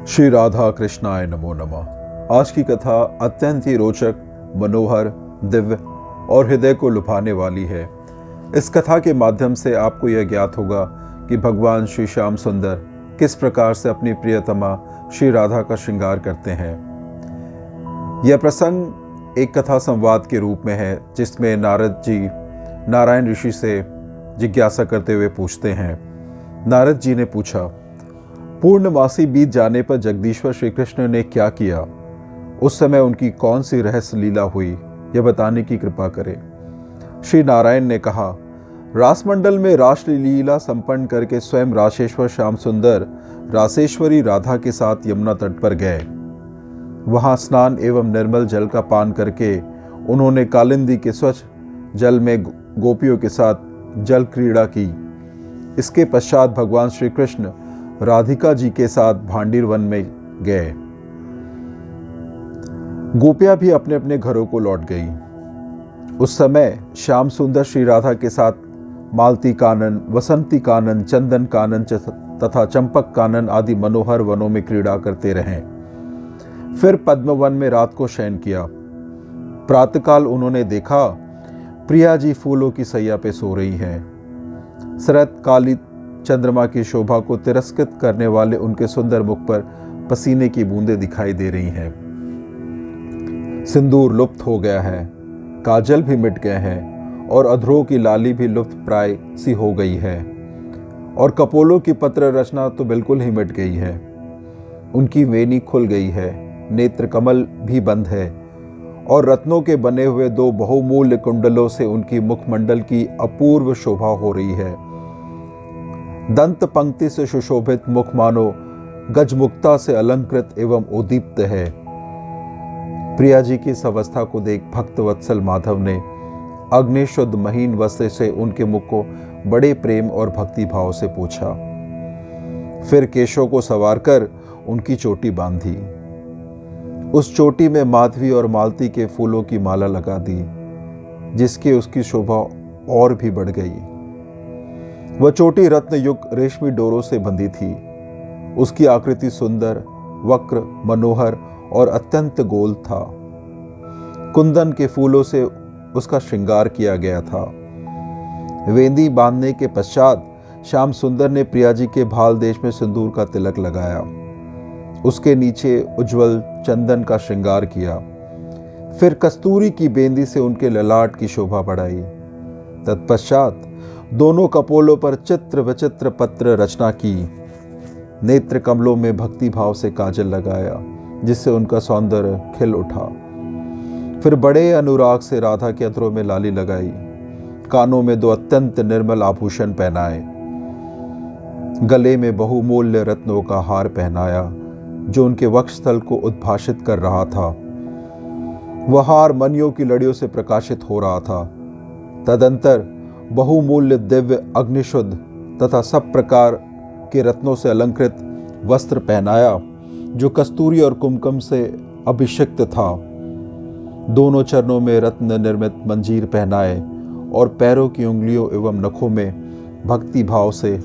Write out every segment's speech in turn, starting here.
श्री राधा कृष्णाय नमो नमः। आज की कथा अत्यंत ही रोचक, मनोहर, दिव्य और हृदय को लुभाने वाली है। इस कथा के माध्यम से आपको यह ज्ञात होगा कि भगवान श्री श्याम सुंदर किस प्रकार से अपनी प्रियतमा श्री राधा का श्रृंगार करते हैं। यह प्रसंग एक कथा संवाद के रूप में है, जिसमें नारद जी नारायण ऋषि से जिज्ञासा करते हुए पूछते हैं। नारद जी ने पूछा, पूर्णमासी बीत जाने पर जगदीश्वर श्री कृष्ण ने क्या किया? उस समय उनकी कौन सी रहस्य लीला हुई, यह बताने की कृपा करें। श्री नारायण ने कहा, रासमंडल में रासलीला संपन्न करके स्वयं रासेश्वर श्याम सुंदर रासेश्वरी राधा के साथ यमुना तट पर गए। वहां स्नान एवं निर्मल जल का पान करके उन्होंने कालिंदी के स्वच्छ जल में गोपियों के साथ जल क्रीड़ा की। इसके पश्चात भगवान श्री कृष्ण राधिका जी के साथ भांडीर वन में गए। गोपियां भी अपने अपने घरों को लौट गई। उस समय श्याम सुंदर श्री राधा के साथ मालती कानन, वसंती कानन, चंदन कानन तथा चंपक कानन आदि मनोहर वनों में क्रीड़ा करते रहे। फिर पद्म वन में रात को शयन किया। प्रातःकाल उन्होंने देखा प्रिया जी फूलों की सैया पे सो रही हैं। शरत काली चंद्रमा की शोभा को तिरस्कृत करने वाले उनके सुंदर मुख पर पसीने की बूंदें दिखाई दे रही हैं। सिंदूर लुप्त हो गया है, काजल भी मिट गए हैं और अधरों की लाली भी लुप्त प्राय सी हो गई है, और कपोलों की पत्र रचना तो बिल्कुल ही मिट गई है। उनकी वेणी खुल गई है, नेत्र कमल भी बंद है, और रत्नों के बने हुए दो बहुमूल्य कुंडलों से उनकी मुखमंडल की अपूर्व शोभा हो रही है। दंत पंक्ति से सुशोभित मुख मानो गजमुक्ता से अलंकृत एवं उद्दीप्त है। प्रिया जी की इस अवस्था को देख भक्त वत्सल माधव ने अग्निशुद्ध महीन वस्त्र से उनके मुख को बड़े प्रेम और भक्ति भाव से पोंछा। फिर केशों को संवार कर उनकी चोटी बांधी। उस चोटी में माधवी और मालती के फूलों की माला लगा दी, जिसकी उसकी शोभा और भी बढ़ गई। वह चोटी रत्न युक्त रेशमी डोरों से बंधी थी। उसकी आकृति सुंदर, वक्र, मनोहर और अत्यंत गोल था। कुंदन के फूलों से उसका श्रृंगार किया गया था। वेदी बांधने के पश्चात श्याम सुंदर ने प्रिया जी के भाल देश में सिंदूर का तिलक लगाया। उसके नीचे उज्जवल चंदन का श्रृंगार किया। फिर कस्तूरी की बेंदी से उनके ललाट की शोभा बढ़ाई। तत्पश्चात दोनों कपोलों पर चित्र विचित्र पत्र रचना की। नेत्र कमलों में भक्ति भाव से काजल लगाया, जिससे उनका सौंदर्य खिल उठा। फिर बड़े अनुराग से राधा के अधरों में लाली लगाई। कानों में दो अत्यंत निर्मल आभूषण पहनाए। गले में बहुमूल्य रत्नों का हार पहनाया, जो उनके वक्षस्थल को उद्भाषित कर रहा था। वह हार मणियों की लड़ियों से प्रकाशित हो रहा था। तदंतर बहुमूल्य दिव्य अग्निशुद्ध तथा सब प्रकार के रत्नों से अलंकृत वस्त्र पहनाया, जो कस्तूरी और कुमकुम से अभिषिक्त था। दोनों चरणों में रत्न निर्मित मंजीर पहनाए और पैरों की उंगलियों एवं नखों में भक्ति भाव से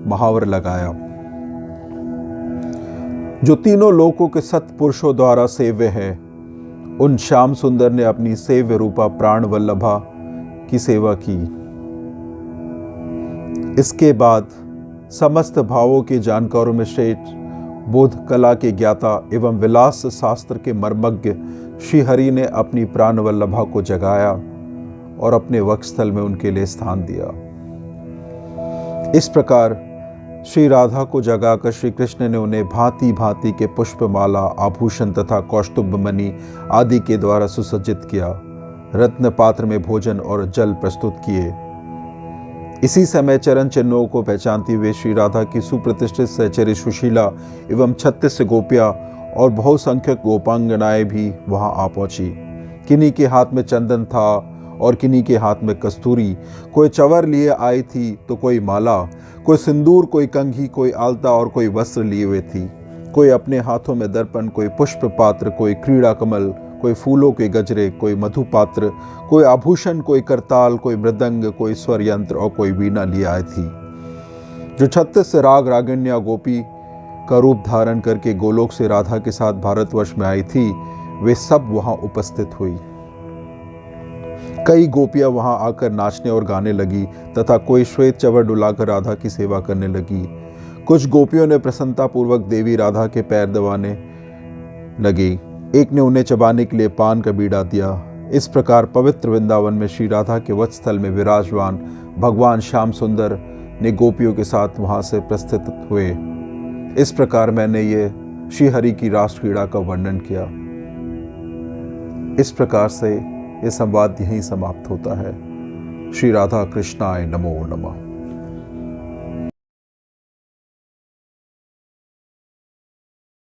महावर लगाया। जो तीनों लोकों के सत्पुरुषों द्वारा सेव्य है, उन श्याम सुंदर ने अपनी सेव्य रूपा प्राण वल्लभा की सेवा की। इसके बाद समस्त भावों के जानकारों में श्रेष्ठ, बोध कला के ज्ञाता एवं विलास शास्त्र के मर्मज्ञ श्री हरि ने अपनी प्राण वल्लभा को जगाया और अपने वक्षस्थल में उनके लिए स्थान दिया। इस प्रकार श्री राधा को जगाकर श्री कृष्ण ने उन्हें भांति भांति के पुष्पमाला, आभूषण तथा कौस्तुभ मणि आदि के द्वारा सुसज्जित किया। रत्न पात्र में भोजन और जल प्रस्तुत किए। इसी समय चरण चिन्हों को पहचानती हुए श्री राधा की सुप्रतिष्ठित सहचरी सुशीला एवं 36 गोपियां और बहुसंख्यक गोपांगनाएं भी वहां आ पहुंची। किन्हीं के हाथ में चंदन था और किन्हीं के हाथ में कस्तूरी। कोई चवर लिए आई थी तो कोई माला, कोई सिंदूर, कोई कंघी, कोई आलता और कोई वस्त्र लिए हुए थी। कोई अपने हाथों में दर्पण, कोई पुष्प पात्र, कोई क्रीड़ा कमल, कोई फूलों के गजरे, कोई मधुपात्र, कोई आभूषण, कोई करताल, कोई मृदंग, कोई स्वर यंत्र और कोई वीणा लिए आए थी। जो 36 राग रागिनियां गोपी का रूप धारण करके गोलोक से राधा के साथ भारतवर्ष में आई थी, वे सब वहां उपस्थित हुई। कई गोपियां वहां आकर नाचने और गाने लगी तथा कोई श्वेत चवर डुलाकर राधा की सेवा करने लगी। कुछ गोपियों ने प्रसन्नता पूर्वक देवी राधा के पैर दबाने लगी। एक ने उन्हें चबाने के लिए पान का बीड़ा दिया। इस प्रकार पवित्र वृंदावन में श्री राधा के वत्सस्थल में विराजमान भगवान श्याम सुंदर ने गोपियों के साथ वहां से प्रस्थित हुए। इस प्रकार मैंने ये श्री हरि की रास क्रीड़ा का वर्णन किया। इस प्रकार से ये संवाद यहीं समाप्त होता है। श्री राधा कृष्णाय नमो नमः।